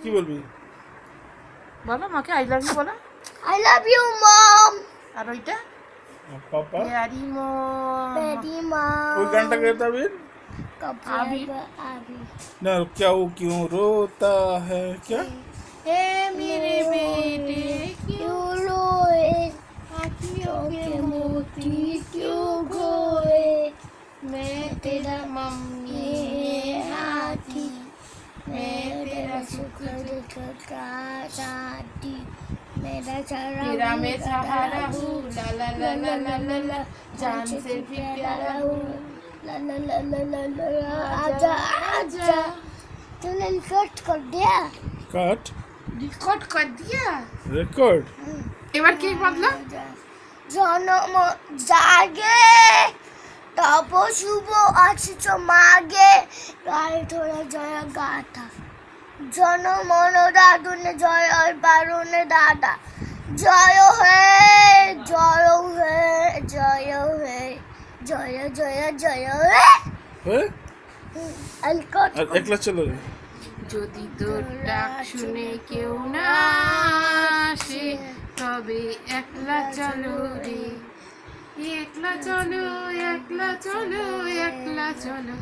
কি বলবি? বলো মাকে আই লাভ ইউ বলো। I love you, Mom. আর ওইটা পাপা প্যারি মম। Daddy, Mom. ওই গানটা গাইতে হবে Abhi. ना। क्या वो क्यों रोता है क्या? হে মেরে বেটে क्यों रोए? आँखियों के के मोती मोती क्यों क्यों खोए, खोए? मैं तेरा मम्मी ये हाथी, हाथी मैं मैं तेरा तेरा सुख सुख दुख का साथी मेरा सारा तेरा मैं सहारा हूँ, ला ला ला ला ला ला ला, जान से भी प्यारा हूँ। ला ला ला ला ला ला आजा आजा तूने रिकॉर्ड कर दिया কাট रिकॉर्ड कर दिया। রেকর্ড। এবার কি বদলা? জনম জাগে তব শুভ আছিস মাগে গায়ে ধরে জয় গাথা জনমন দাদুনে জয় বারুনে দাদা জয় হে জয় হে জয় হে জয় জয় জয় হে হ্যাঁ আলকট আর একলা চলো রে। যদি তোর ডাক শুনে কেউ না আসে, তবে একলা চলো রে, একলা চলো একলা চলো একলা চলো।